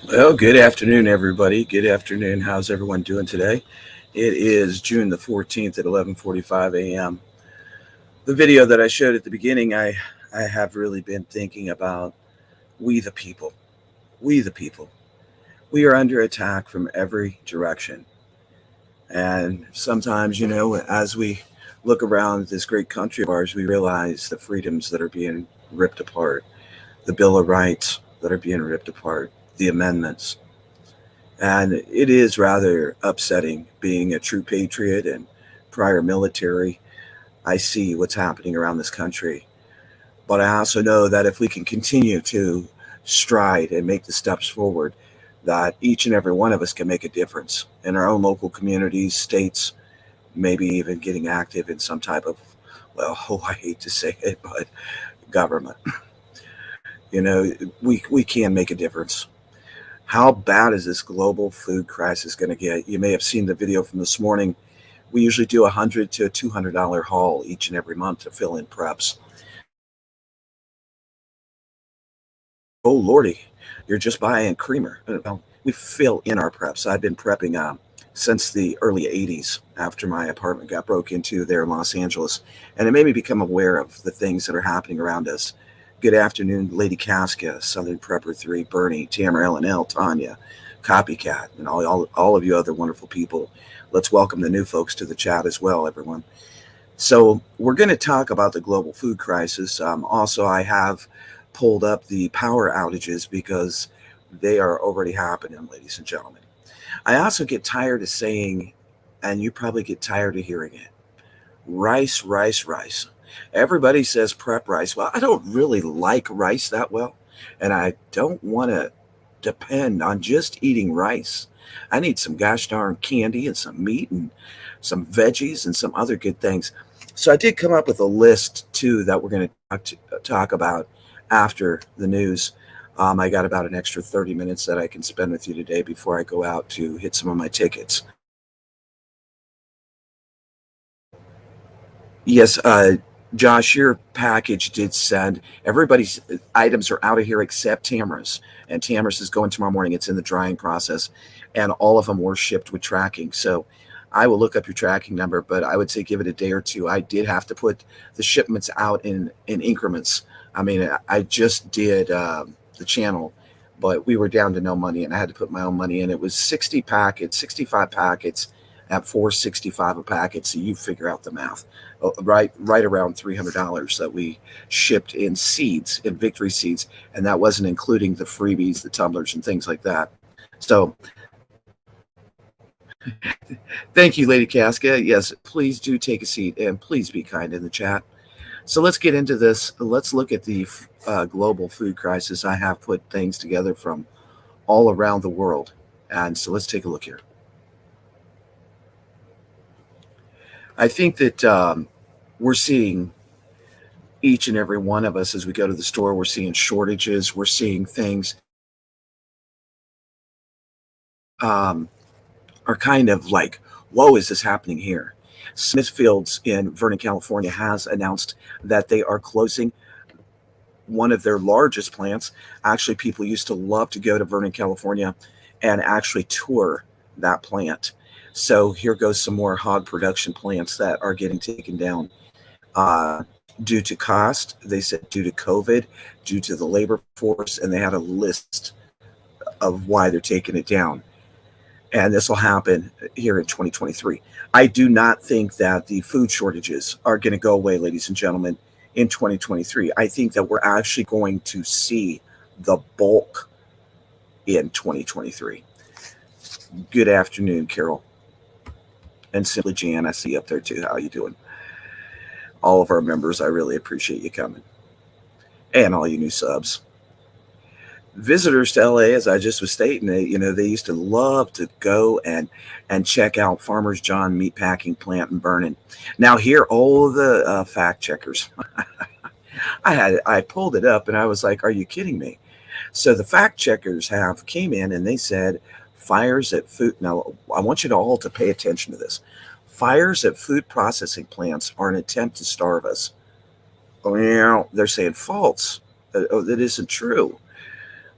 Well, good afternoon, everybody. Good afternoon. How's everyone doing today? It is June the 14th at 11:45 a.m. The video that I showed at the beginning, I have really been thinking about we the people. We the people. We are under attack from every direction. And sometimes, as we look around this great country of ours, we realize the freedoms that are being ripped apart, the Bill of Rights that are being ripped apart, the amendments. And it is rather upsetting being a true patriot and prior military. I see what's happening around this country. But I also know that if we can continue to stride and make the steps forward, that each and every one of us can make a difference in our own local communities, states, maybe even getting active in some type of, well, oh, I hate to say it, but government. We can make a difference. How bad is this global food crisis going to get? You may have seen the video from this morning. We usually do $100 to $200 haul each and every month to fill in preps. Oh lordy, you're just buying creamer. We fill in our preps. I've been prepping since the early 80s after my apartment got broke into there in Los Angeles. And it made me become aware of the things that are happening around us. Good afternoon, Lady Casca, Southern Prepper 3, Bernie, Tamara LNL, Tanya, Copycat, and all of you other wonderful people. Let's welcome the new folks to the chat as well, everyone. So, we're going to talk about the global food crisis. Also, I have pulled up the power outages because they are already happening, ladies and gentlemen. I also get tired of saying, and you probably get tired of hearing it, rice, rice, rice. Everybody says prep rice. Well, I don't really like rice that well, and I don't want to depend on just eating rice. I need some gosh darn candy and some meat and some veggies and some other good things. So I did come up with a list too that we're going to talk about after the news. I got about an extra 30 minutes that I can spend with you today before I go out to hit some of my tickets. Yes, Josh, your package did send. Everybody's items are out of here except Tamara's. And Tamara's is going tomorrow morning. It's in the drying process. And all of them were shipped with tracking. So I will look up your tracking number, but I would say give it a day or two. I did have to put the shipments out in increments. I mean, I just did the channel, but we were down to no money and I had to put my own money in. It was 60 packets, 65 packets at $4.65 a packet. So you figure out the math. Right around $300 that we shipped in seeds, in victory seeds, and that wasn't including the freebies, the tumblers, and things like that. So thank you, Lady Casca. Yes, please do take a seat and please be kind in the chat. So let's get into this. Let's look at the global food crisis. I have put things together from all around the world. And so let's take a look here. I think that we're seeing each and every one of us as we go to the store, we're seeing shortages, we're seeing things are kind of like, whoa, is this happening here? Smithfield's in Vernon, California has announced that they are closing one of their largest plants. Actually, people used to love to go to Vernon, California and actually tour that plant. So here goes some more hog production plants that are getting taken down uh, due to cost. They said due to COVID, due to the labor force, and they had a list of why they're taking it down. And this will happen here in 2023. I do not think that the food shortages are going to go away, ladies and gentlemen, in 2023. I think that we're actually going to see the bulk in 2023. Good afternoon, Carol. And Simply Jan, I see you up there too. How are you doing? All of our members, I really appreciate you coming. And all you new subs. Visitors to LA, as I just was stating, they used to love to go and check out Farmer's John meatpacking plant in Vernon. Now here, all the fact checkers, I pulled it up and I was like, "Are you kidding me?" So the fact checkers have came in and they said fires at food. Now I want you to all to pay attention to this. Fires at food processing plants are an attempt to starve us. Oh, they're saying false. That isn't true.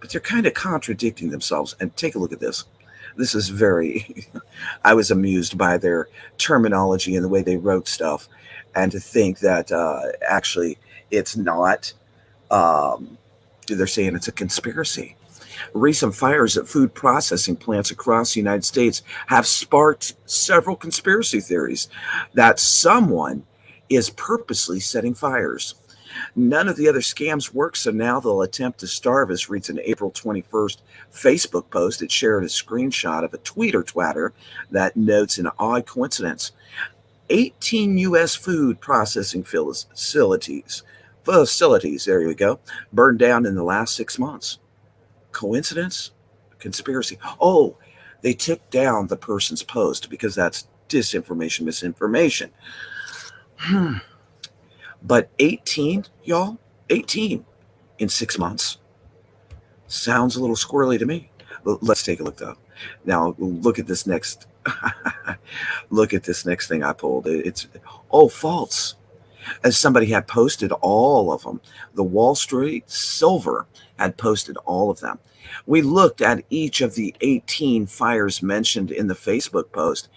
but they're kind of contradicting themselves. And take a look at this. This is very, I was amused by their terminology and the way they wrote stuff. And to think that actually it's not, um, they're saying it's a conspiracy. Recent fires at food processing plants across the United States have sparked several conspiracy theories that someone is purposely setting fires. None of the other scams work, so now they'll attempt to starve us, reads an April 21st Facebook post. It shared a screenshot of a tweeter twatter that notes an odd coincidence. 18 U.S. food processing facilities, there you go, burned down in the last 6 months. Coincidence? Conspiracy? Oh, they took down the person's post because that's disinformation, misinformation. Hmm. But 18, y'all, 18 in 6 months sounds a little squirrely to me. Let's take a look though. Now look at this next. Look at this next thing I pulled. It's false. As somebody had posted all of them. The Wall Street Silver had posted all of them. We looked at each of the 18 fires mentioned in the Facebook post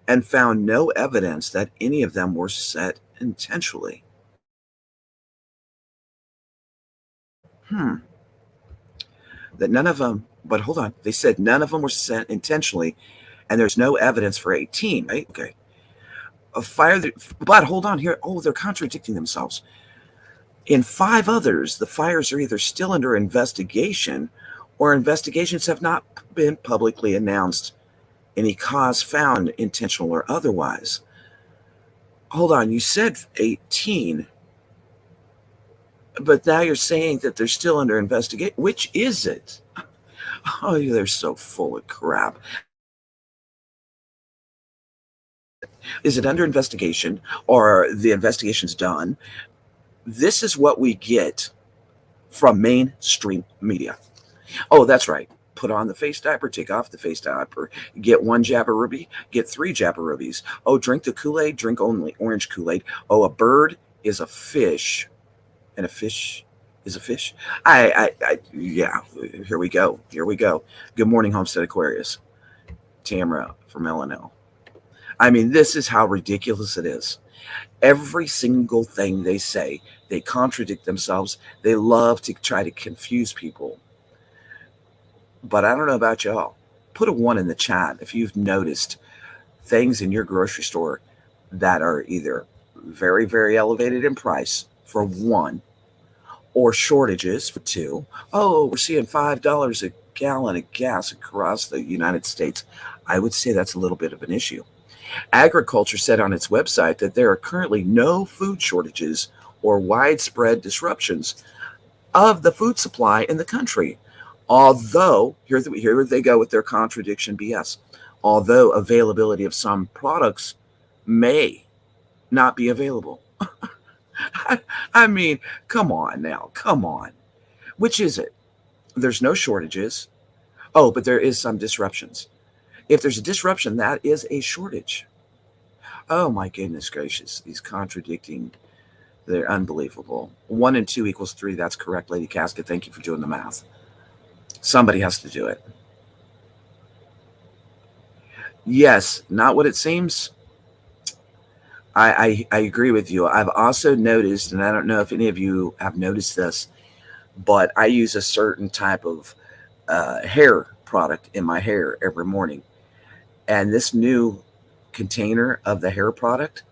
and found no evidence that any of them were set intentionally. Hmm. That none of them, but hold on. They said none of them were set intentionally, and there's no evidence for 18, right? Okay. A fire that, but hold on here. Oh, they're contradicting themselves. In 5 others, the fires are either still under investigation or investigations have not been publicly announced any cause found, intentional or otherwise. Hold on, you said 18, but now you're saying that they're still under investigation. Which is it? Oh, they're so full of crap. Is it under investigation or the investigation's done? This is what we get from mainstream media. Oh, that's right. Put on the face diaper, take off the face diaper, get 1 Jabberooby, get 3 Jabberoobies. Oh, drink the Kool-Aid, drink only orange Kool-Aid. Oh, a bird is a fish, and a fish is a fish. Yeah, here we go. Here we go. Good morning, Homestead Aquarius. Tamara from Illinois. I mean, this is how ridiculous it is. Every single thing they say, they contradict themselves. They love to try to confuse people. But I don't know about y'all. Put a 1 in the chat if you've noticed things in your grocery store that are either very, very elevated in price for 1, or shortages for 2. Oh, we're seeing $5 a gallon of gas across the United States. I would say that's a little bit of an issue. Agriculture said on its website that there are currently no food shortages or widespread disruptions of the food supply in the country. Although, here they go with their contradiction BS. Although availability of some products may not be available. I mean, come on now, come on. Which is it? There's no shortages. Oh, but there is some disruptions. If there's a disruption, that is a shortage. Oh my goodness gracious, these contradicting, they're unbelievable. 1 and 2 equals 3. That's correct, Lady Casket. Thank you for doing the math. Somebody has to do it. Yes, not what it seems. I agree with you. I've also noticed, and I don't know if any of you have noticed this, but I use a certain type of hair product in my hair every morning. And this new container of the hair product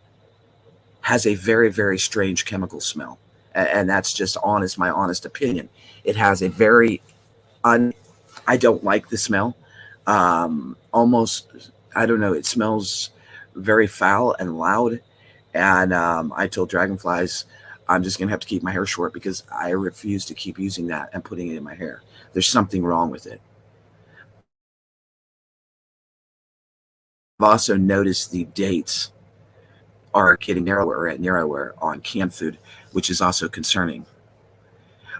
has a very, very strange chemical smell. And that's just my honest opinion. It has a very, I don't like the smell. Almost, I don't know, it smells very foul and loud. And I told Dragonflies, I'm just going to have to keep my hair short because I refuse to keep using that and putting it in my hair. There's something wrong with it. I've also noticed the dates are getting narrower and narrower on canned food, which is also concerning.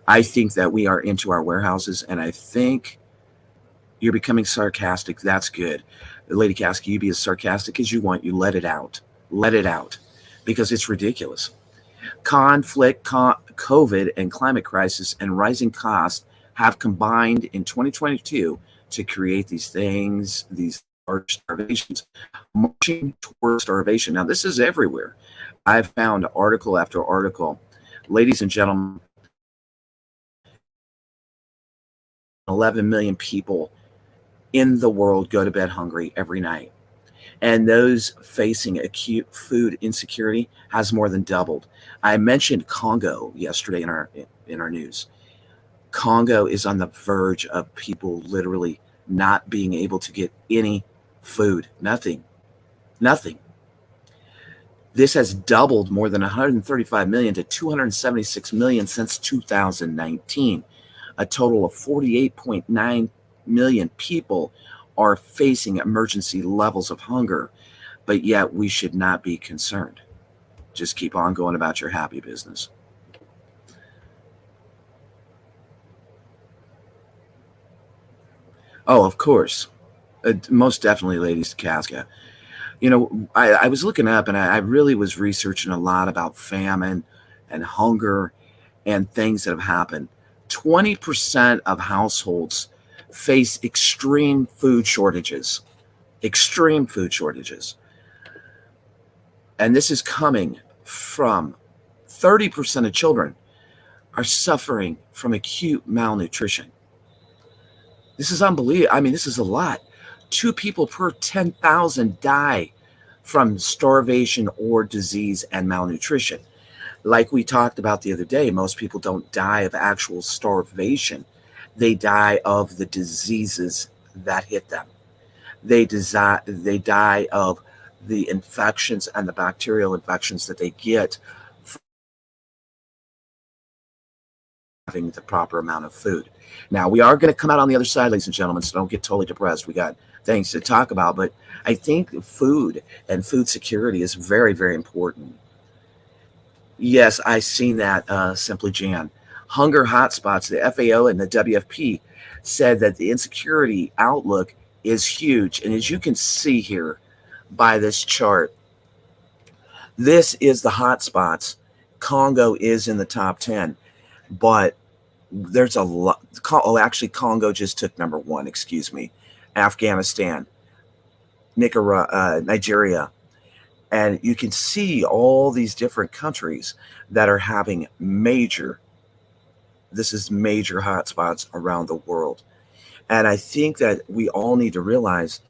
I think that we are into our warehouses, and I think you're becoming sarcastic. That's good. Lady Cask, you be as sarcastic as you want. You let it out. Let it out. Because it's ridiculous. Conflict, COVID, and climate crisis and rising costs have combined in 2022 to create these things, these large starvations, marching towards starvation. Now, this is everywhere. I've found article after article. Ladies and gentlemen, 11 million people in the world go to bed hungry every night. And those facing acute food insecurity has more than doubled. I mentioned Congo yesterday in our news. Congo is on the verge of people literally not being able to get any food. Nothing. This has doubled more than 135 million to 276 million since 2019. A total of 48.9 million people are facing emergency levels of hunger, but yet we should not be concerned. Just keep on going about your happy business. Oh, of course. Most definitely, Ladies Casca. I was looking up and I really was researching a lot about famine and hunger and things that have happened. 20% of households face extreme food shortages. Extreme food shortages. And this is coming from 30% of children are suffering from acute malnutrition. This is unbelievable. I mean, this is a lot. 2 people per 10,000 die from starvation or disease and malnutrition. Like we talked about the other day, most people don't die of actual starvation. They die of the diseases that hit them. They die of the infections and the bacterial infections that they get from having the proper amount of food. Now, we are going to come out on the other side, ladies and gentlemen, so don't get totally depressed. We got things to talk about, but I think food and food security is very, very important. Yes, I seen that, Simply Jan. Hunger hotspots, the FAO and the WFP said that the insecurity outlook is huge. And as you can see here by this chart, this is the hotspots. Congo is in the top 10, but there's a lot. Oh, actually, Congo just took number 1, excuse me. Afghanistan, Nigeria. And you can see all these different countries that are having major hotspots around the world. And I think that we all need to realize,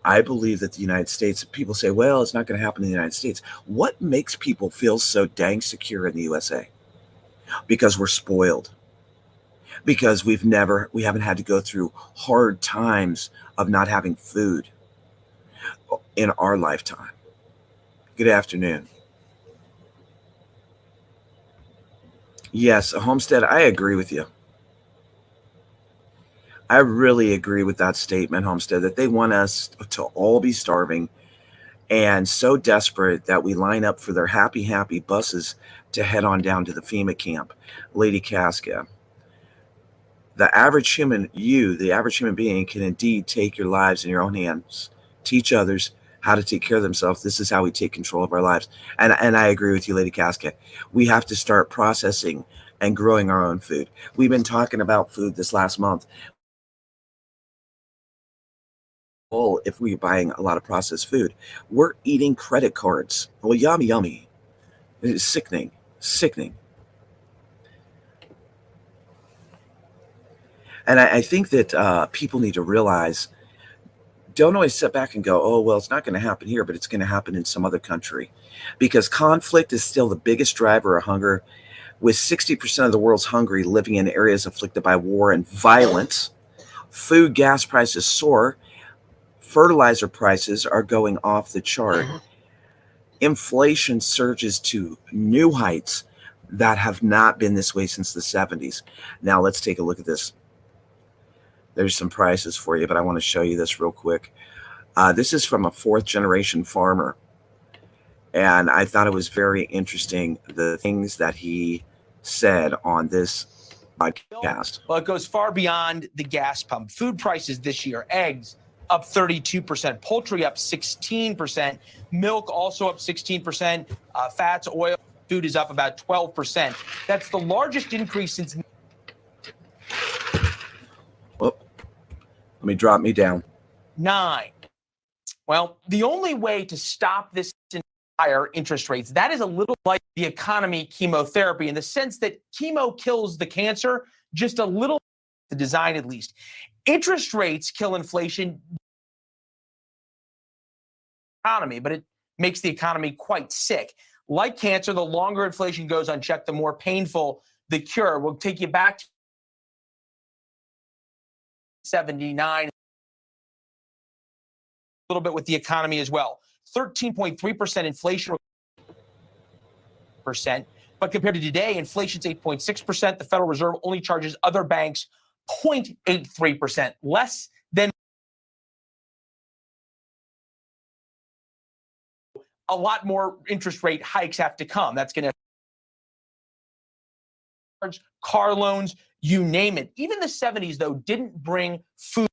I believe that the United States, people say, well, it's not going to happen in the United States. What makes people feel so dang secure in the USA? Because we're spoiled. Because we haven't had to go through hard times of not having food in our lifetime. Good afternoon. Yes, Homestead, I agree with you. I really agree with that statement, Homestead, that they want us to all be starving and so desperate that we line up for their happy, happy buses to head on down to the FEMA camp. Lady Casca, the average human being can indeed take your lives in your own hands, teach others how to take care of themselves. This is how we take control of our lives. And I agree with you, Lady Casca. We have to start processing and growing our own food. We've been talking about food this last month. Well, if we're buying a lot of processed food, we're eating credit cards. Well, yummy. It's sickening. And I think that people need to realize, don't always sit back and go, oh, well, it's not going to happen here, but it's going to happen in some other country. Because conflict is still the biggest driver of hunger, with 60% of the world's hungry living in areas afflicted by war and violence. Food, gas prices soar. Fertilizer prices are going off the chart. Inflation surges to new heights that have not been this way since the 70s. Now, let's take a look at this. There's some prices for you, but I want to show you this real quick. This is from a 4th-generation farmer, and I thought it was very interesting, the things that he said on this podcast. Well, it goes far beyond the gas pump. Food prices this year: eggs up 32%, poultry up 16%, milk also up 16%, fats, oil, food is up about 12%. That's the largest increase since. Let me drop me down. 9. Well, the only way to stop this higher interest rates, that is a little like the economy chemotherapy in the sense that chemo kills the cancer just a little, the design at least. Interest rates kill inflation economy, but it makes the economy quite sick. Like cancer, the longer inflation goes unchecked, the more painful the cure. We'll take you back to 79, a little bit with the economy as well. 13.3% inflation percent, but compared to today, inflation's 8.6%. The Federal Reserve only charges other banks 0.83%, less than a lot more interest rate hikes have to come. That's going to charge car loans, you name it. Even the 70s, though, didn't bring food.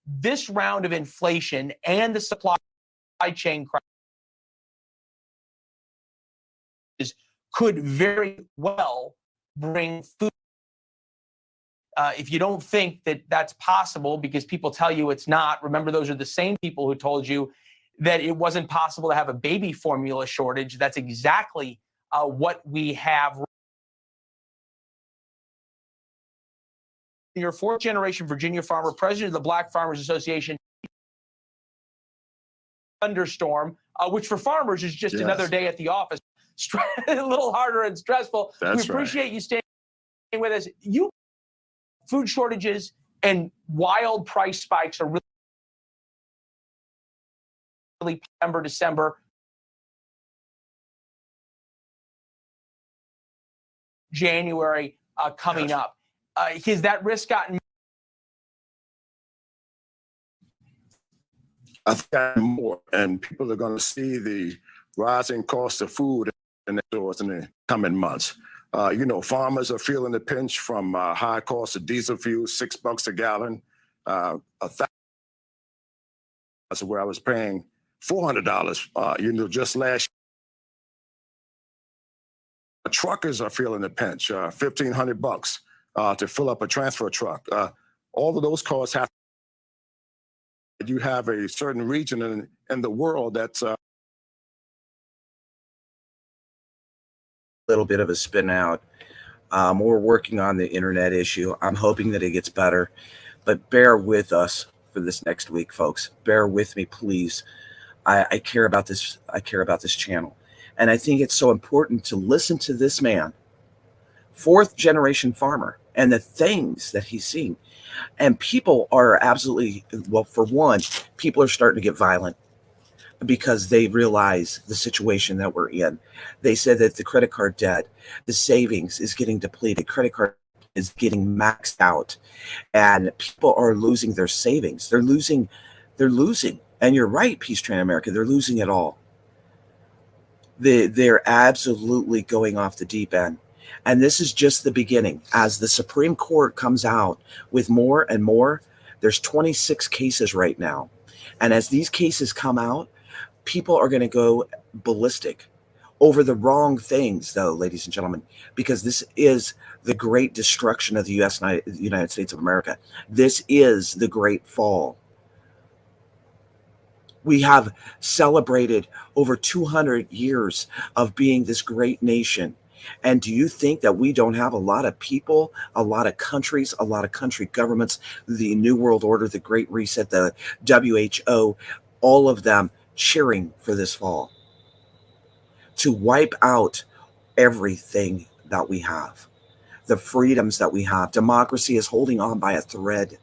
This round of inflation and the supply chain crisis could very well bring food. If you don't think that that's possible because people tell you it's not, remember those are the same people who told you that it wasn't possible to have a baby formula shortage. That's exactly what we have. Your fourth generation Virginia farmer, president of the Black Farmers Association. Thunderstorm, which for farmers is just another day at the office. A little harder and stressful. That's we appreciate you staying with us. Food shortages and wild price spikes are really September, December, January coming up. Has that risk gotten? I think more, and people are going to see the rising cost of food in the stores in the coming months. Farmers are feeling the pinch from high cost of diesel fuel, $6 a gallon. Where I was paying $400, just last year. Truckers are feeling the pinch, $1,500 to fill up a transfer truck. All of those costs have. You have a certain region in the world that's a little bit of a spin out. We're working on the internet issue. I'm hoping that it gets better, but bear with us for this next week, folks. Bear with me, please. I care about this. I care about this channel, and I think it's so important to listen to this man, fourth generation farmer, and the things that he's seeing. And people are absolutely, well, for one, people are starting to get violent because they realize the situation that we're in. They said that the credit card debt, the savings is getting depleted. Credit card is getting maxed out, and people are losing their savings. They're losing. And you're right, Peace Train America, they're losing it all. They're absolutely going off the deep end. And this is just the beginning. As the Supreme Court comes out with more and more, there's 26 cases right now. And as these cases come out, people are going to go ballistic over the wrong things, though, ladies and gentlemen, because this is the great destruction of the United States of America. This is the great fall. We have celebrated over 200 years of being this great nation. And do you think that we don't have a lot of people, a lot of countries, a lot of country governments, the New World Order, the Great Reset, the WHO, all of them cheering for this fall to wipe out everything that we have, the freedoms that we have? Democracy is holding on by a thread.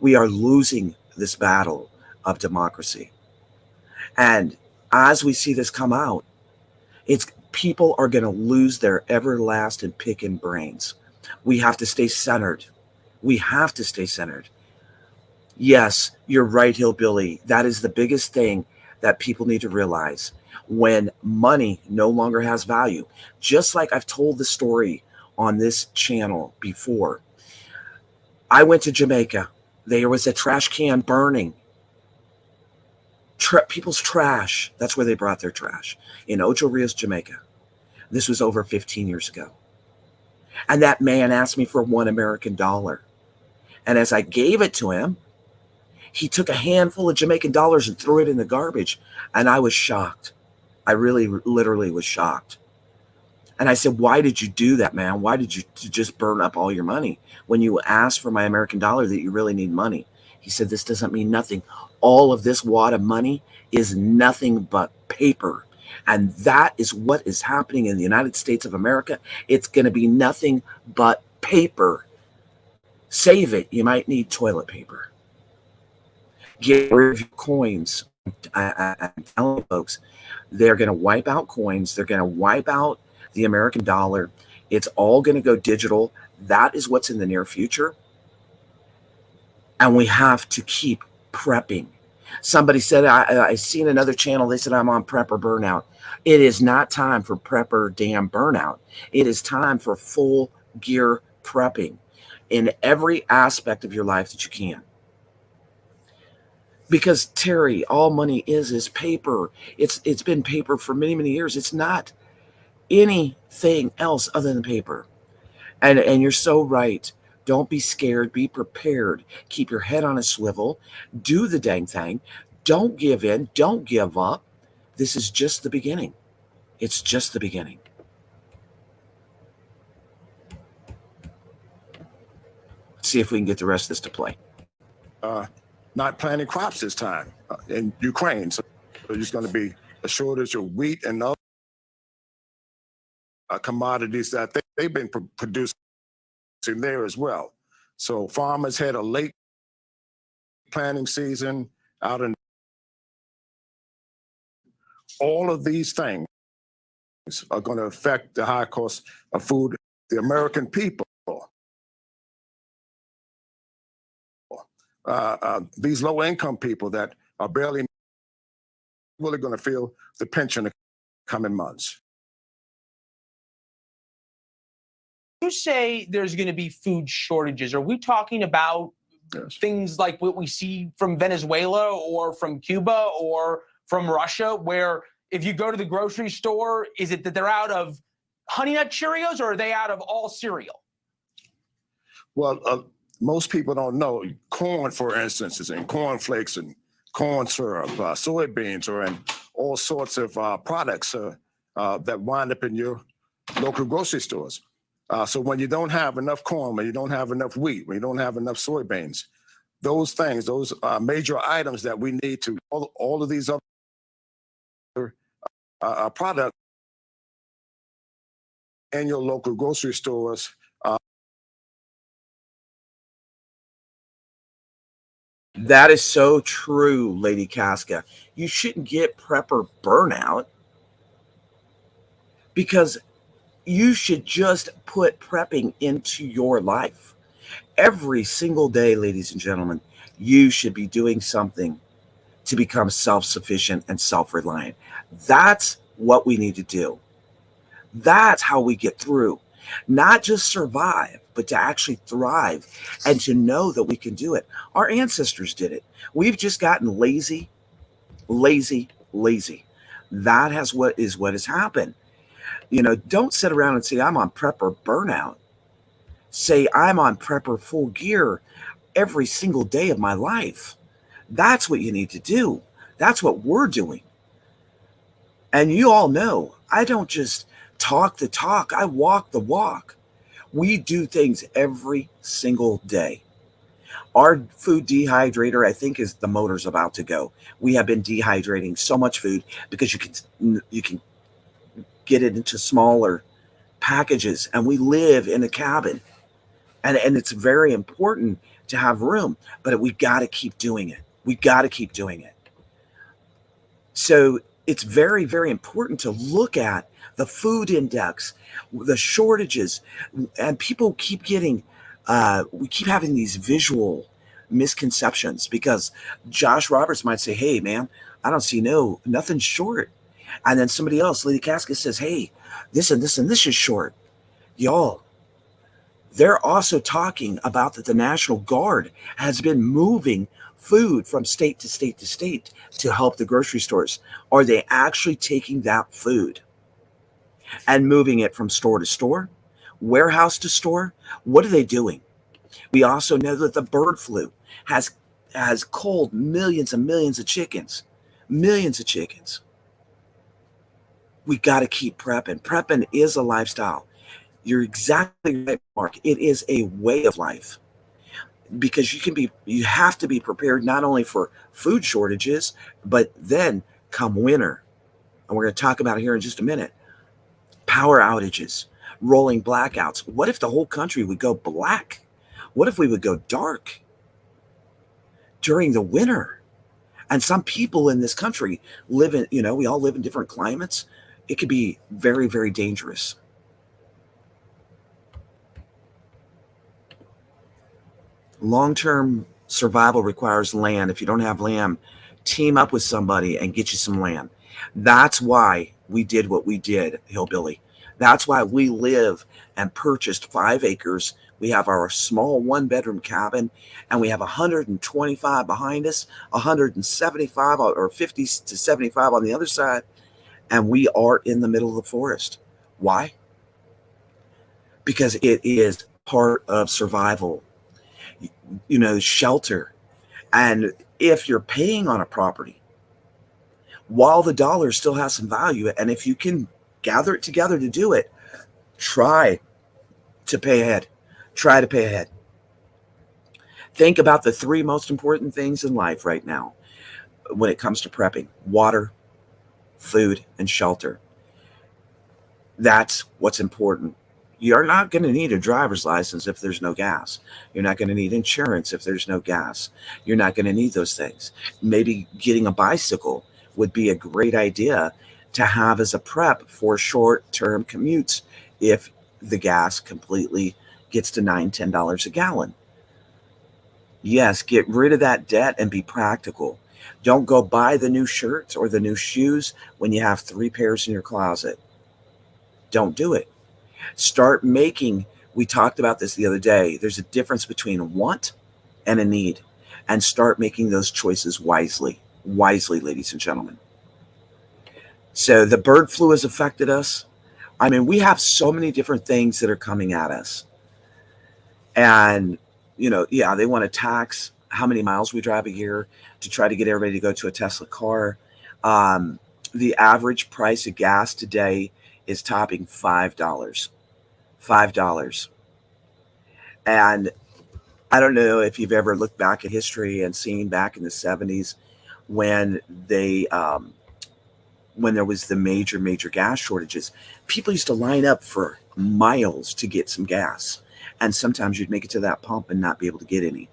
We are losing this battle of democracy. And as we see this come out, people are going to lose their everlasting picking brains. We have to stay centered. We have to stay centered. Yes, you're right, Hillbilly. That is the biggest thing that people need to realize. When money no longer has value, just like I've told the story on this channel before. I went to Jamaica. There was a trash can burning. People's trash. That's where they brought their trash. In Ocho Rios, Jamaica. This was over 15 years ago. And that man asked me for $1 American. And as I gave it to him, he took a handful of Jamaican dollars and threw it in the garbage. And I was shocked. I really, literally was shocked. And I said, why did you do that, man? Why did you just burn up all your money when you asked for my American dollar that you really need money? He said, this doesn't mean nothing. All of this wad of money is nothing but paper. And that is what is happening in the United States of America. It's going to be nothing but paper. Save it. You might need toilet paper. Get rid of your coins. I'm telling you, folks, they're going to wipe out coins. They're going to wipe out the American dollar. It's all going to go digital. That is what's in the near future. And we have to keep prepping. Somebody said, I seen another channel. They said, I'm on prep or burnout. It is not time for prep or damn burnout. It is time for full gear prepping in every aspect of your life that you can. Because Terry, all money is paper. It's been paper for many, many years. It's not anything else other than paper. And you're so right. Don't be scared. Be prepared. Keep your head on a swivel. Do the dang thing. Don't give in. Don't give up. This is just the beginning. It's just the beginning. Let's see if we can get the rest of this to play. Not planting crops this time in Ukraine. So there's going to be a shortage of wheat and other commodities that they've been producing there as well. So farmers had a late planting season out in all of these things are going to affect the high cost of food. The American people, these low income people that are barely really going to feel the pinch in the coming months. You say there's going to be food shortages. Are we talking about things like what we see from Venezuela or from Cuba or from Russia, where if you go to the grocery store, is it that they're out of Honey Nut Cheerios or are they out of all cereal? Well, most people don't know. Corn, for instance, is in corn flakes and corn syrup, soybeans are in all sorts of products that wind up in your local grocery stores. So when you don't have enough corn, when you don't have enough wheat, when you don't have enough soybeans, those things, those major items that we need to, all of these other products in your local grocery stores. That is so true, Lady Casca. You shouldn't get prepper burnout because you should just put prepping into your life. Every single day, ladies and gentlemen, you should be doing something to become self-sufficient and self-reliant. That's what we need to do. That's how we get through. Not just survive, but to actually thrive and to know that we can do it. Our ancestors did it. We've just gotten lazy, lazy, lazy. That has what has happened. You know, don't sit around and say, I'm on prepper burnout. Say, I'm on prepper full gear every single day of my life. That's what you need to do. That's what we're doing. And you all know, I don't just talk the talk, I walk the walk. We do things every single day. Our food dehydrator, I think, is the motor's about to go. We have been dehydrating so much food because you can get it into smaller packages, and we live in a cabin. And it's very important to have room, but we got to keep doing it. We got to keep doing it. So it's very, very important to look at the food index, the shortages, and people keep getting, we keep having these visual misconceptions because Josh Roberts might say, hey, man, I don't see nothing short. And then somebody else, Lady Casca, says, hey, this and this and this is short. Y'all, they're also talking about that the National Guard has been moving food from state to state to state to help the grocery stores. Are they actually taking that food and moving it from store to store? warehouse to store. What are they doing? We also know that the bird flu has culled millions and millions of chickens. Millions of chickens. We got to keep prepping. Prepping is a lifestyle. You're exactly right, Mark. It is a way of life because you have to be prepared not only for food shortages, but then come winter, and we're going to talk about it here in just a minute, power outages, rolling blackouts. What if the whole country would go black? What if we would go dark during the winter? And some people in this country live in, we all live in different climates. It could be very, very dangerous. Long-term survival requires land. If you don't have land, team up with somebody and get you some land. That's why we did what we did, Hillbilly. That's why we live and purchased 5 acres. We have our small 1-bedroom cabin, and we have 125 behind us, 175 or 50 to 75 on the other side, and we are in the middle of the forest. Why? Because it is part of survival. Shelter. And if you're paying on a property, while the dollar still has some value, and if you can gather it together to do it, try to pay ahead. Try to pay ahead. Think about the 3 most important things in life right now when it comes to prepping: water, food, and shelter. That's what's important. You're not going to need a driver's license if there's no gas. You're not going to need insurance if there's no gas. You're not going to need those things. Maybe getting a bicycle would be a great idea to have as a prep for short-term commutes if the gas completely gets to $9, $10 a gallon. Yes, get rid of that debt and be practical. Don't go buy the new shirts or the new shoes when you have 3 pairs in your closet. Don't do it. Start making, we talked about this the other day, there's a difference between a want and a need, and start making those choices wisely, ladies and gentlemen. So the bird flu has affected us. I mean, we have so many different things that are coming at us. And, they want to tax how many miles we drive a year to try to get everybody to go to a Tesla car. The average price of gas today is topping $5. $5. And I don't know if you've ever looked back at history and seen back in the 70s when when there was the major gas shortages, people used to line up for miles to get some gas. And sometimes you'd make it to that pump and not be able to get any.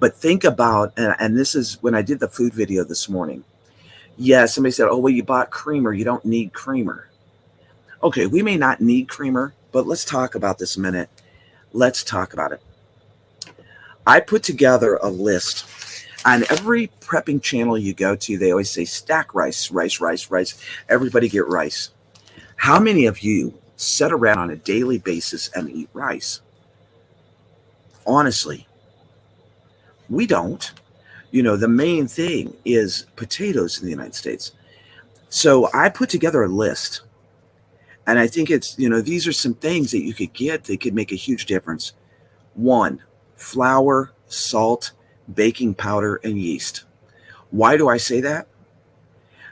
But think about, and this is when I did the food video this morning. Yeah, somebody said, oh, well, you bought creamer. You don't need creamer. Okay, we may not need creamer, but let's talk about this a minute. Let's talk about it. I put together a list. On every prepping channel you go to, they always say stack rice. Everybody get rice. How many of you sit around on a daily basis and eat rice? Honestly, we don't. The main thing is potatoes in the United States. So I put together a list. And I think it's, these are some things that you could get that could make a huge difference. 1, flour, salt, baking powder, and yeast. Why do I say that?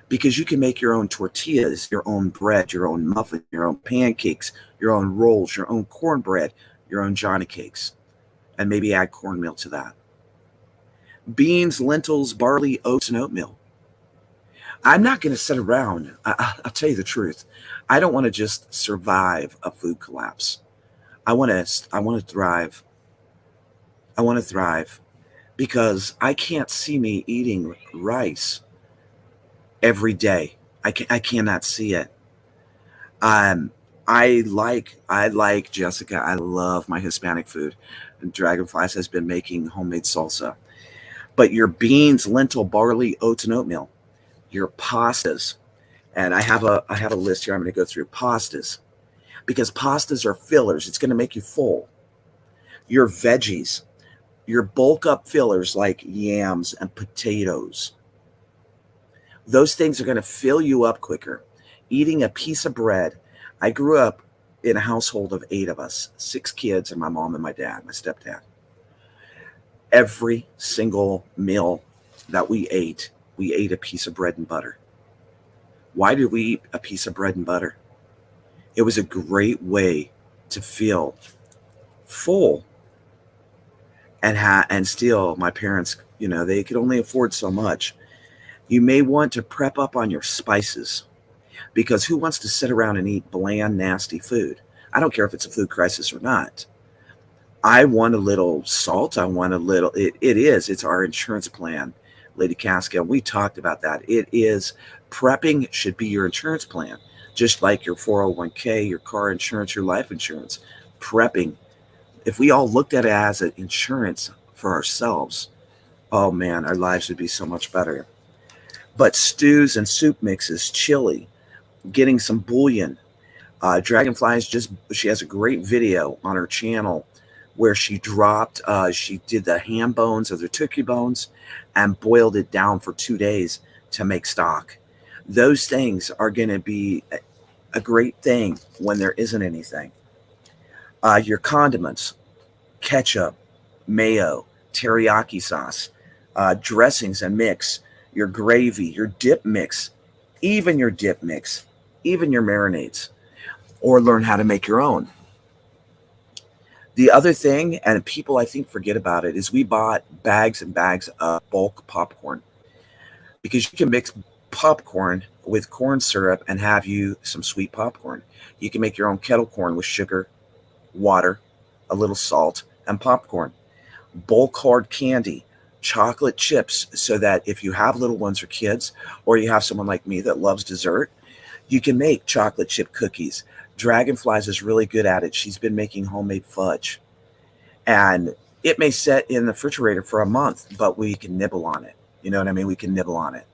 Because you can make your own tortillas, your own bread, your own muffin, your own pancakes, your own rolls, your own cornbread, your own Johnny cakes, and maybe add cornmeal to that. Beans, lentils, barley, oats, and oatmeal. I'm not going to sit around. I'll tell you the truth. I don't want to just survive a food collapse. I want to thrive. I want to thrive because I can't see me eating rice every day. I cannot see it. I like Jessica. I love my Hispanic food. And Dragonflies has been making homemade salsa. But your beans, lentil, barley, oats, and oatmeal, your pastas, and I have a list here I'm going to go through. Pastas, because pastas are fillers. It's going to make you full. Your veggies, your bulk up fillers like yams and potatoes. Those things are going to fill you up quicker. Eating a piece of bread. I grew up in a household of 8 of us, 6 kids, and my mom and my dad, my stepdad. Every single meal that we ate a piece of bread and butter. Why did we eat a piece of bread and butter? It was a great way to feel full, and still my parents, they could only afford so much. You may want to prep up on your spices, because who wants to sit around and eat bland, nasty food? I don't care if it's a food crisis or not. I want a little salt. I want a little, it's our insurance plan, Lady Casca. We talked about that. It is, prepping should be your insurance plan, just like your 401k, your car insurance, your life insurance. Prepping, if we all looked at it as an insurance for ourselves, oh man, our lives would be so much better. But stews and soup mixes, chili, getting some bouillon. Dragonflies, she has a great video on her channel where she did the ham bones or the turkey bones and boiled it down for 2 days to make stock. Those things are going to be a great thing when there isn't anything. Your condiments, ketchup, mayo, teriyaki sauce, dressings and mix, your gravy, your dip mix, even your marinades, or learn how to make your own. The other thing, and people I think forget about it, is we bought bags and bags of bulk popcorn, because you can mix popcorn with corn syrup and have you some sweet popcorn. You can make your own kettle corn with sugar, water, a little salt, and popcorn. Bulk hard candy, chocolate chips, so that if you have little ones or kids, or you have someone like me that loves dessert, you can make chocolate chip cookies. Dragonflies is really good at it. She's been making homemade fudge. And it may sit in the refrigerator for a month, but we can nibble on it. You know what I mean? We can nibble on it.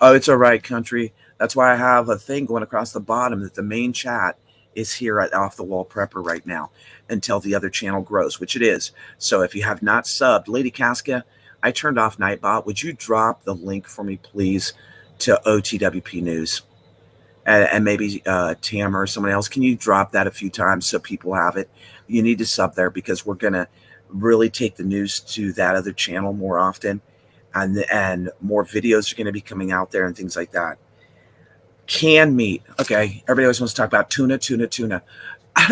Oh, it's all right, country. That's why I have a thing going across the bottom that the main chat is here at Off the Wall Prepper right now until the other channel grows, which it is. So if you have not subbed, Lady Casca, I turned off Nightbot. Would you drop the link for me, please, to OTWP News? And maybe Tam or someone else, can you drop that a few times so people have it? You need to sub there, because we're going to really take the news to that other channel more often, and more videos are going to be coming out there and things like that. Canned meat. Okay, everybody always wants to talk about tuna.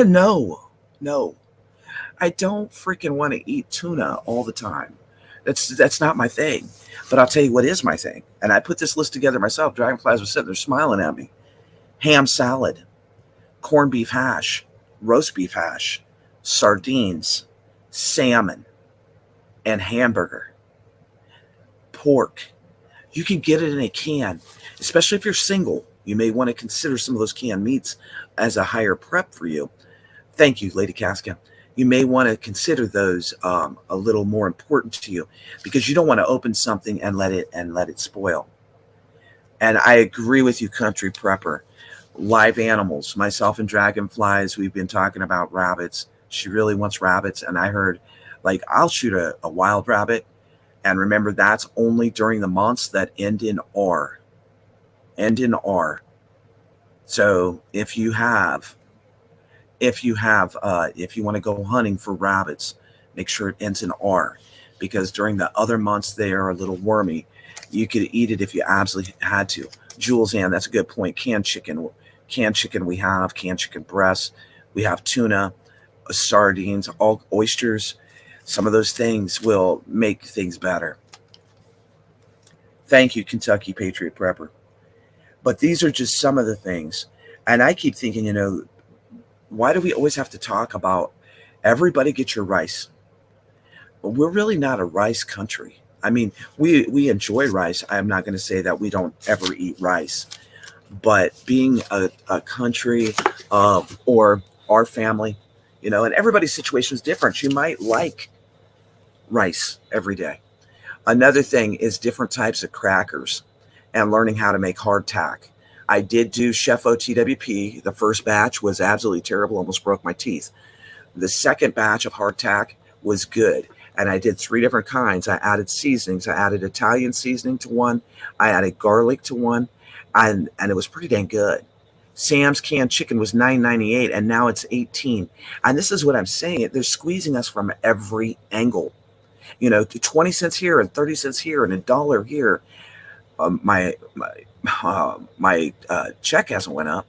No. I don't freaking want to eat tuna all the time. That's not my thing. But I'll tell you what is my thing. And I put this list together myself. Dragonflies were sitting there smiling at me. Ham salad, corned beef hash, roast beef hash, sardines, salmon, and hamburger. Pork. You can get it in a can, especially if you're single. You may want to consider some of those canned meats as a higher prep for you. Thank you, Lady Casca. You may want to consider those a little more important to you, because you don't want to open something and let it spoil. And I agree with you, country prepper. Live animals, myself and Dragonflies, we've been talking about rabbits. She really wants rabbits, and I heard, like, I'll shoot a wild rabbit, and remember, that's only during the months that end in R. So if you want to go hunting for rabbits, make sure it ends in R, because during the other months they are a little wormy. You could eat it if you absolutely had to. Jules Ann, that's a good point. Canned chicken we have, canned chicken breasts, we have tuna, sardines, all oysters. Some of those things will make things better. Thank you, Kentucky Patriot Prepper. But these are just some of the things. And I keep thinking, why do we always have to talk about everybody get your rice? But we're really not a rice country. I mean, we enjoy rice. I'm not going to say that we don't ever eat rice. But being a country or our family, and everybody's situation is different. You might like rice every day. Another thing is different types of crackers and learning how to make hardtack. I did do Chef OTWP. The first batch was absolutely terrible, almost broke my teeth. The second batch of hardtack was good. And I did 3 different kinds. I added seasonings. I added Italian seasoning to one. I added garlic to one. And it was pretty dang good. Sam's canned chicken was $9.98 and now it's $18. And this is what I'm saying. They're squeezing us from every angle. You know, 20 cents here and 30 cents here and $1 here. My check hasn't went up.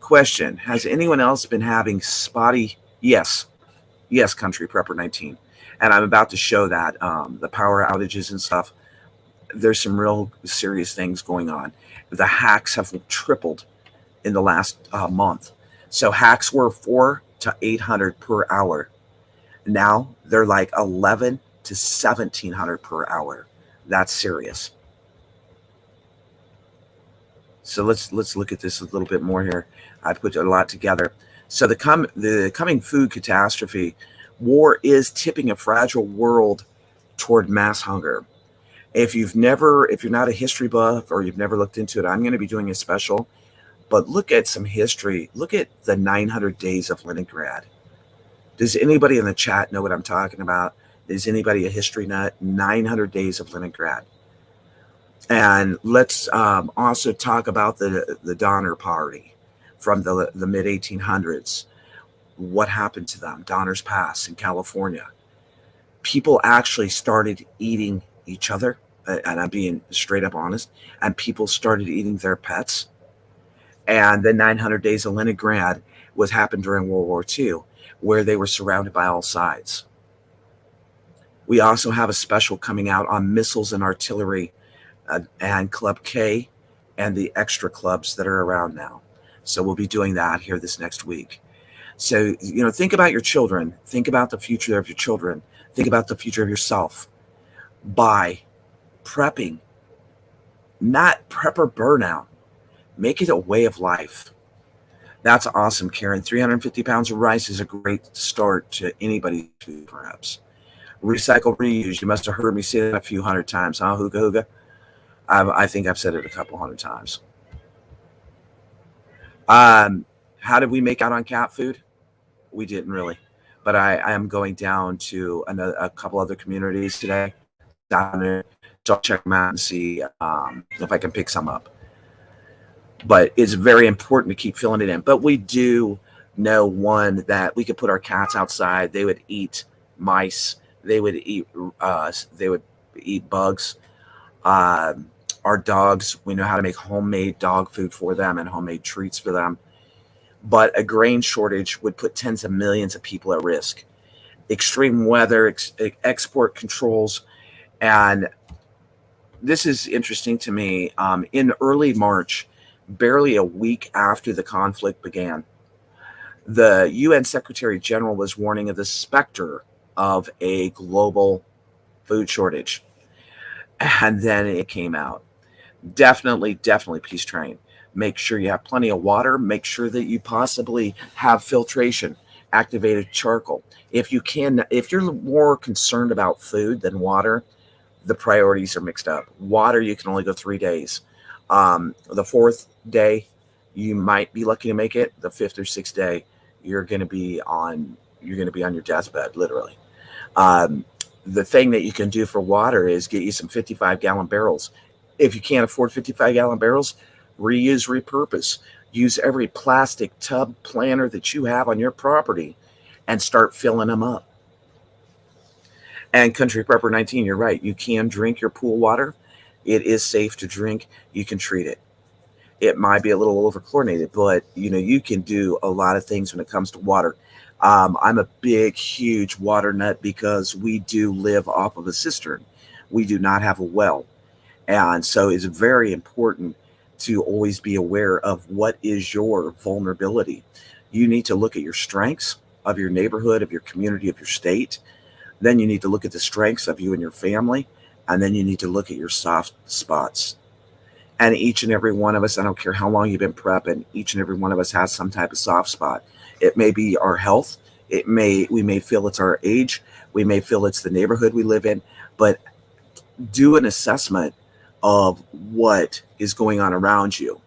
Question: has anyone else been having spotty? Yes, Country Prepper 19, and I'm about to show that the power outages and stuff. There's some real serious things going on. The hacks have tripled in the last month. So hacks were 400 to 800 per hour. Now they're like 11 to 1700 per hour. That's serious. So let's look at this a little bit more here. I put a lot together. So the coming food catastrophe, war is tipping a fragile world toward mass hunger. If you're not a history buff or you've never looked into it, I'm going to be doing a special. But look at some history. Look at the 900 days of Leningrad. Does anybody in the chat know what I'm talking about? Is anybody a history nut? 900 days of Leningrad. And let's also talk about the Donner Party from the mid 1800s. What happened to them? Donner's Pass in California. People actually started eating each other, and I'm being straight up honest, and people started eating their pets. And the 900 days of Leningrad happened during World War II, where they were surrounded by all sides. We also have a special coming out on missiles and artillery and Club K and the extra clubs that are around now. So we'll be doing that here this next week. So, think about your children. Think about the future of your children. Think about the future of yourself by prepping, not prepper burnout. Make it a way of life. That's awesome, Karen. 350 pounds of rice is a great start to anybody, perhaps. Recycle, reuse. You must have heard me say that a few hundred times, huh, Hooga Hooga? I think I've said it a couple hundred times. How did we make out on cat food? We didn't really. But I am going down to a couple other communities today. Down there. So I'll check them out and see if I can pick some up. But it's very important to keep filling it in. But we do know, one, that we could put our cats outside. They would eat mice. They would eat bugs. Our dogs, we know how to make homemade dog food for them and homemade treats for them. But a grain shortage would put tens of millions of people at risk. Extreme weather, export controls, and this is interesting to me. In early March, barely a week after the conflict began, the UN Secretary General was warning of the specter of a global food shortage. And then it came out. Definitely peace train. Make sure you have plenty of water. Make sure that you possibly have filtration, activated charcoal. If you're more concerned about food than water, the priorities are mixed up. Water, you can only go 3 days. The fourth day, you might be lucky to make it. The fifth or sixth day, you're going to be on your deathbed, literally. The thing that you can do for water is get you some 55-gallon barrels. If you can't afford 55-gallon barrels, reuse, repurpose. Use every plastic tub planter that you have on your property and start filling them up. And Country Prepper 19, you're right. You can drink your pool water. It is safe to drink. You can treat it. It might be a little over-chlorinated, but you can do a lot of things when it comes to water. I'm a big, huge water nut because we do live off of a cistern. We do not have a well. And so it's very important to always be aware of what is your vulnerability. You need to look at your strengths of your neighborhood, of your community, of your state. Then you need to look at the strengths of you and your family. And then you need to look at your soft spots. And each and every one of us, I don't care how long you've been prepping, each and every one of us has some type of soft spot. It may be our health. We may feel it's our age. We may feel it's the neighborhood we live in. But do an assessment of what is going on around you.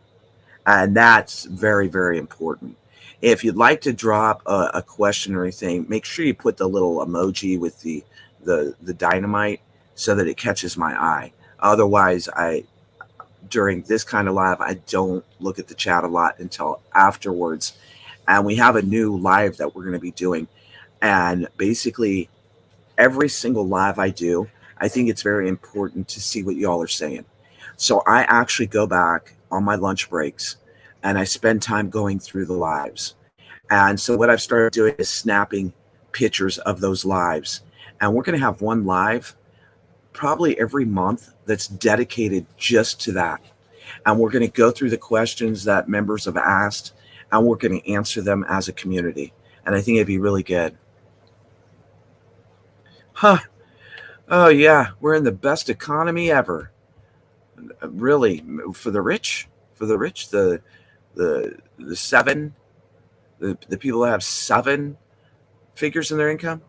And that's very, very important. If you'd like to drop a question or anything, make sure you put the little emoji with the dynamite so that it catches my eye. Otherwise, during this kind of live, I don't look at the chat a lot until afterwards. And we have a new live that we're going to be doing. And basically, every single live I do, I think it's very important to see what y'all are saying. So I actually go back on my lunch breaks and I spend time going through the lives. And so what I've started doing is snapping pictures of those lives. And we're going to have one live probably every month that's dedicated just to that. And we're going to go through the questions that members have asked and we're going to answer them as a community. And I think it'd be really good. Huh. Oh, yeah. We're in the best economy ever. Really, for the rich, the seven, the people that have seven figures in their income.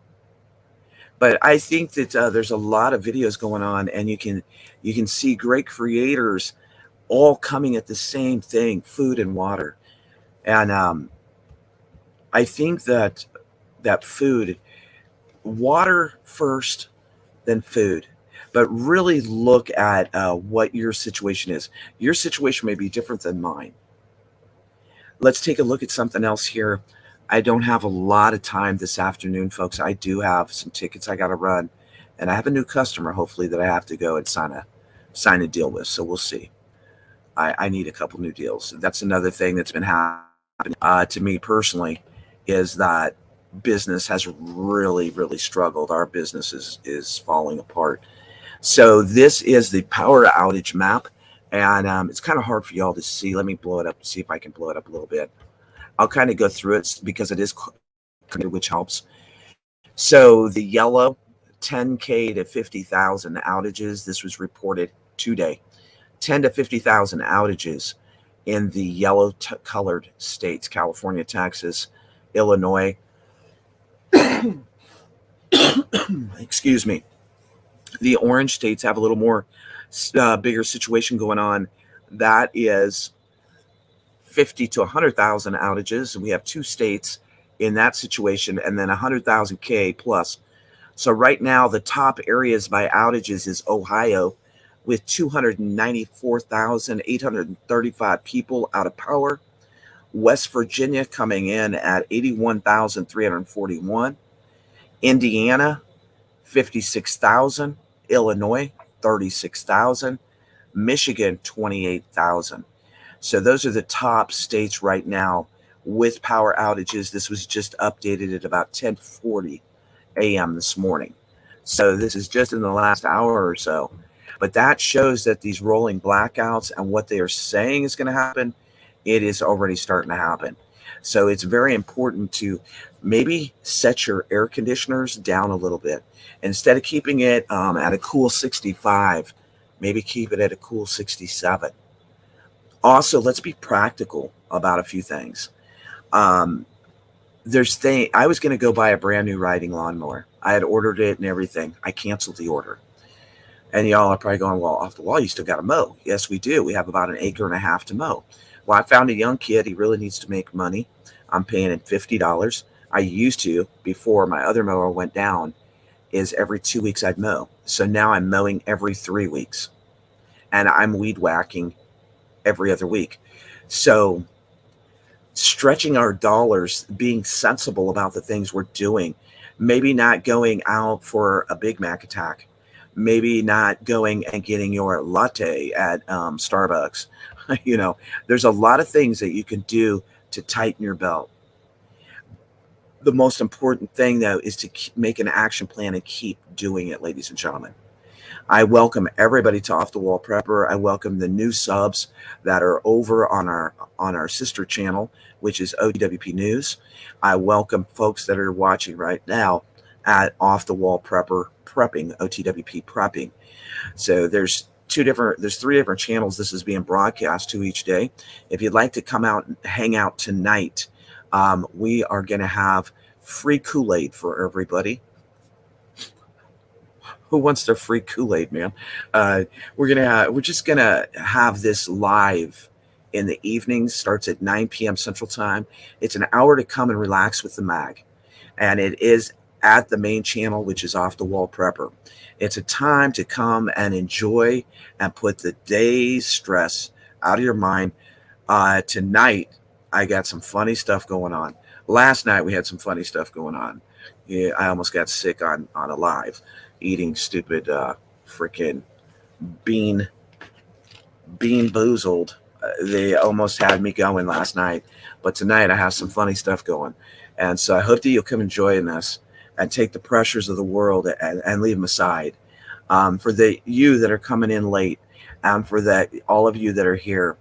But I think that there's a lot of videos going on, and you can see great creators all coming at the same thing: food and water. And I think that food, water first, then food. But really look at what your situation is. Your situation may be different than mine. Let's take a look at something else here. I don't have a lot of time this afternoon, folks. I do have some tickets I got to run, and I have a new customer, hopefully, that I have to go and sign a deal with. So we'll see. I need a couple new deals. That's another thing that's been happening to me personally, is that business has really, really struggled. Our business is falling apart. So this is the power outage map, and it's kind of hard for y'all to see. Let me blow it up, see if I can blow it up a little bit. I'll kind of go through it because it is, which helps. So the yellow, 10K to 50,000 outages. This was reported today. 10 to 50,000 outages in the yellow colored states: California, Texas, Illinois. Excuse me. The orange states have a little more bigger situation going on. That is 50 to 100,000 outages. And we have two states in that situation, and then 100,000 K plus. So right now, the top areas by outages is Ohio, with 294,835 people out of power. West Virginia coming in at 81,341. Indiana, 56,000. Illinois, 36,000. Michigan, 28,000. So those are the top states right now with power outages. This was just updated at about 10:40 a.m. this morning. So this is just in the last hour or so. But that shows that these rolling blackouts and what they are saying is going to happen, it is already starting to happen. So it's very important to maybe set your air conditioners down a little bit. Instead of keeping it at a cool 65, maybe keep it at a cool 67. Also, let's be practical about a few things. I was going to go buy a brand new riding lawnmower. I had ordered it and everything. I canceled the order. And y'all are probably going, well, off the wall, you still got to mow. Yes, we do. We have about an acre and a half to mow. Well, I found a young kid. He really needs to make money. I'm paying him $50. I used to, before my other mower went down, is every 2 weeks I'd mow. So now I'm mowing every 3 weeks. And I'm weed whacking every other week. So stretching our dollars, being sensible about the things we're doing, maybe not going out for a Big Mac attack, maybe not going and getting your latte at Starbucks. There's a lot of things that you can do to tighten your belt. The most important thing, though, is to make an action plan and keep doing it, ladies and gentlemen. I welcome everybody to Off the Wall Prepper. I welcome the new subs that are over on our sister channel, which is OTWP News. I welcome folks that are watching right now at Off the Wall Prepper Prepping, OTWP Prepping. So there's three different channels this is being broadcast to each day. If you'd like to come out and hang out tonight, we are going to have free Kool-Aid for everybody. Who wants their free Kool-Aid, man? We're just gonna have this live in the evenings. Starts at 9 p.m. Central Time. It's an hour to come and relax with the mag, and it is at the main channel, which is Off the Wall Prepper. It's a time to come and enjoy and put the day's stress out of your mind. Tonight, I got some funny stuff going on. Last night, we had some funny stuff going on. Yeah, I almost got sick on a live eating stupid freaking bean boozled. They almost had me going last night, but tonight I have some funny stuff going, and so I hope that you'll come enjoy this and take the pressures of the world and leave them aside. For the you that are coming in late, and for that all of you that are here,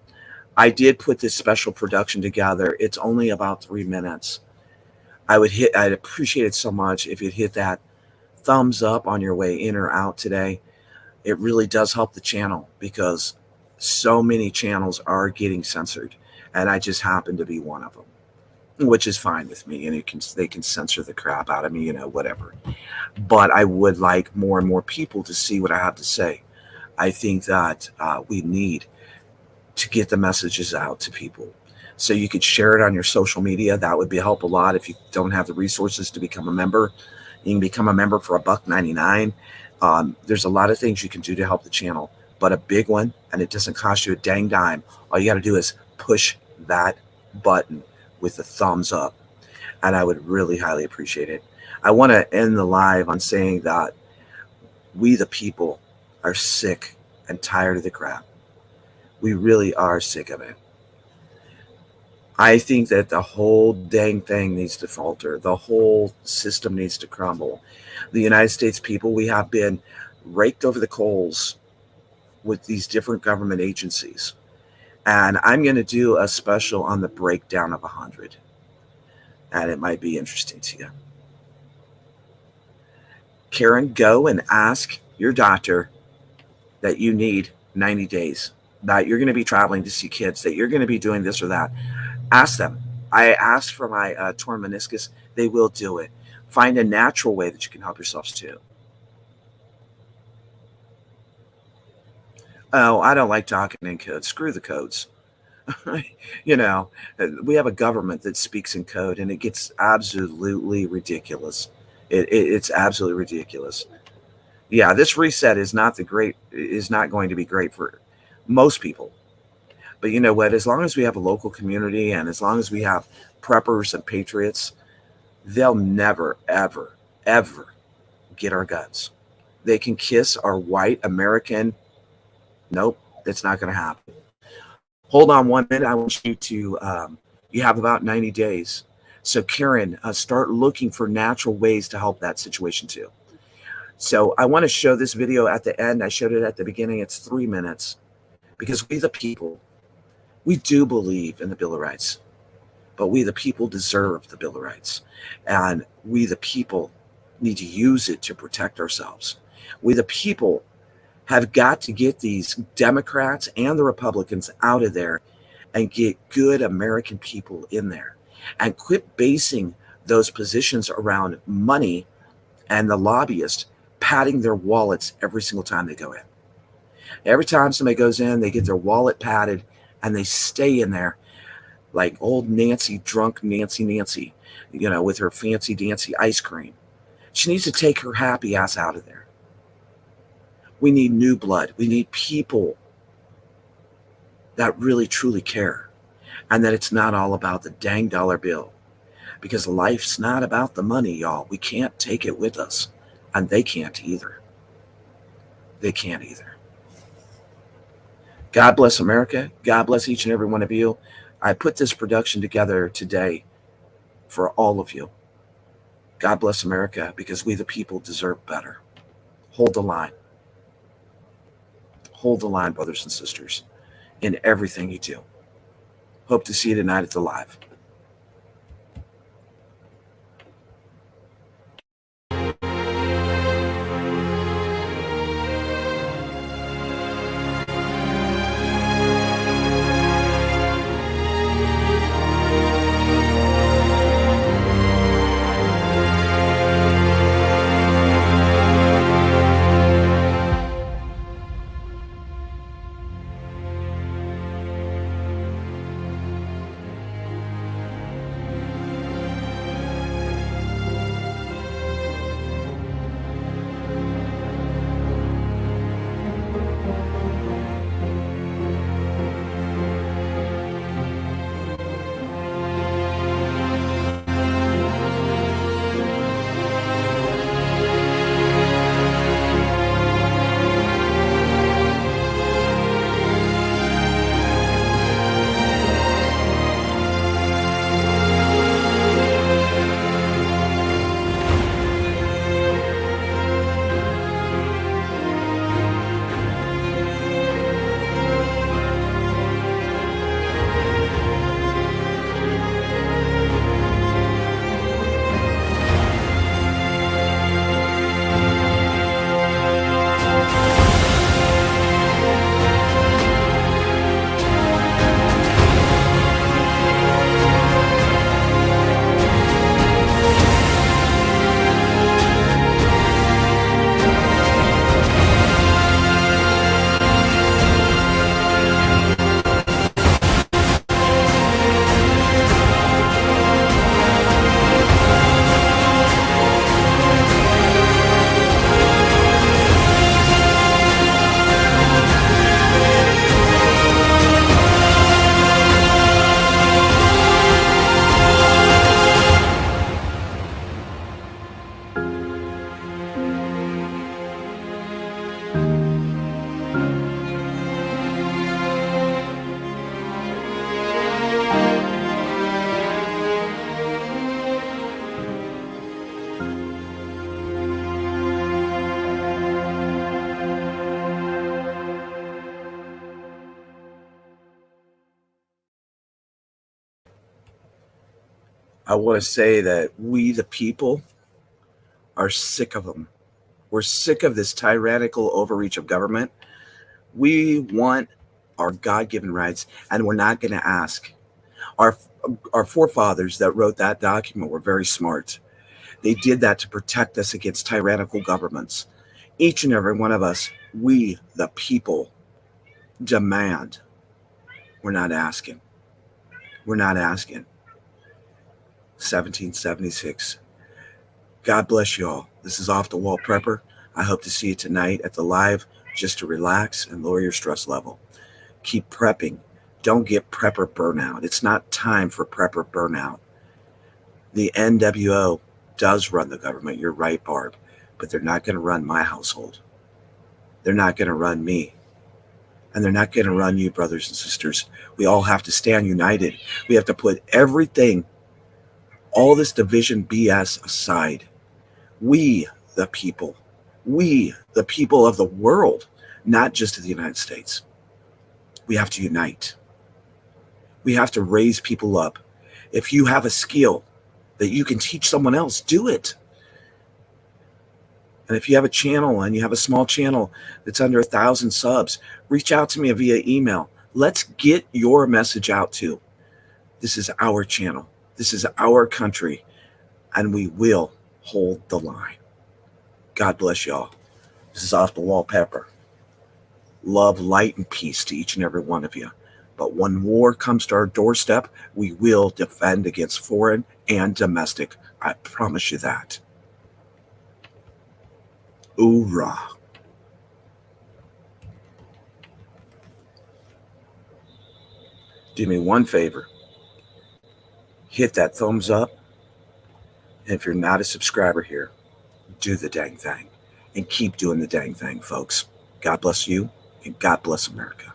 I did put this special production together. It's only about 3 minutes. I'd appreciate it so much if you'd hit that thumbs up on your way in or out today. It really does help the channel because so many channels are getting censored, and I just happen to be one of them, which is fine with me. And they can censor the crap out of me, whatever. But I would like more and more people to see what I have to say. I think that we need to get the messages out to people. So you could share it on your social media. That would help a lot. If you don't have the resources to become a member, you can become a member for $1.99. There's a lot of things you can do to help the channel, but a big one, and it doesn't cost you a dang dime. All you got to do is push that button with the thumbs up, and I would really highly appreciate it. I want to end the live on saying that we, the people, are sick and tired of the crap. We really are sick of it. I think that the whole dang thing needs to falter. The whole system needs to crumble. The United States people, we have been raked over the coals with these different government agencies. And I'm going to do a special on the breakdown of 100. And it might be interesting to you. Karen, go and ask your doctor that you need 90 days, that you're going to be traveling to see kids, that you're going to be doing this or that. Ask them. I asked for my torn meniscus. They will do it. Find a natural way that you can help yourselves too. Oh, I don't like talking in codes. Screw the codes. We have a government that speaks in code, and it gets absolutely ridiculous. It's absolutely ridiculous. Yeah, this reset is not going to be great for most people. But you know what? As long as we have a local community and as long as we have preppers and patriots, they'll never, ever, ever get our guns. They can kiss our white American. Nope, that's not going to happen. Hold on 1 minute. I want you to, you have about 90 days. So Karen, start looking for natural ways to help that situation too. So I want to show this video at the end. I showed it at the beginning. It's 3 minutes because we the people, we do believe in the Bill of Rights, but we the people deserve the Bill of Rights. And we the people need to use it to protect ourselves. We the people have got to get these Democrats and the Republicans out of there and get good American people in there and quit basing those positions around money and the lobbyists patting their wallets every single time they go in. Every time somebody goes in, they get their wallet patted and they stay in there like old Nancy, drunk Nancy, with her fancy dancy ice cream. She needs to take her happy ass out of there. We need new blood. We need people that really truly care, and that it's not all about the dang dollar bill, because life's not about the money, y'all. We can't take it with us, and they can't either. They can't either. God bless America. God bless each and every one of you. I put this production together today for all of you. God bless America, because we the people deserve better. Hold the line. Hold the line, brothers and sisters, in everything you do. Hope to see you tonight at the live. I want to say that we, the people, are sick of them. We're sick of this tyrannical overreach of government. We want our God-given rights, and we're not going to ask. Our our forefathers that wrote that document were very smart. They did that to protect us against tyrannical governments. Each and every one of us, we, the people, demand. We're not asking. We're not asking. 1776. God bless you all. This is Off the Wall Prepper. I hope to see you tonight at the live just to relax and lower your stress level. Keep prepping. Don't get prepper burnout. It's not time for prepper burnout. The NWO does run the government. You're right, Barb. But they're not going to run my household. They're not going to run me. And they're not going to run you, brothers and sisters. We all have to stand united. We have to put everything, all this division BS aside. We, the people of the world, not just of the United States, we have to unite. We have to raise people up. If you have a skill that you can teach someone else, do it. And if you have a channel and you have a small channel that's under 1,000 subs, reach out to me via email. Let's get your message out too. This is our channel. This is our country. And we will hold the line. God bless y'all. This is Off the Wall Pepper. Love, light, and peace to each and every one of you. But when war comes to our doorstep, we will defend against foreign and domestic. I promise you that. Hoorah. Do me one favor. Hit that thumbs up. And if you're not a subscriber here, do the dang thing. And keep doing the dang thing, folks. God bless you, and God bless America.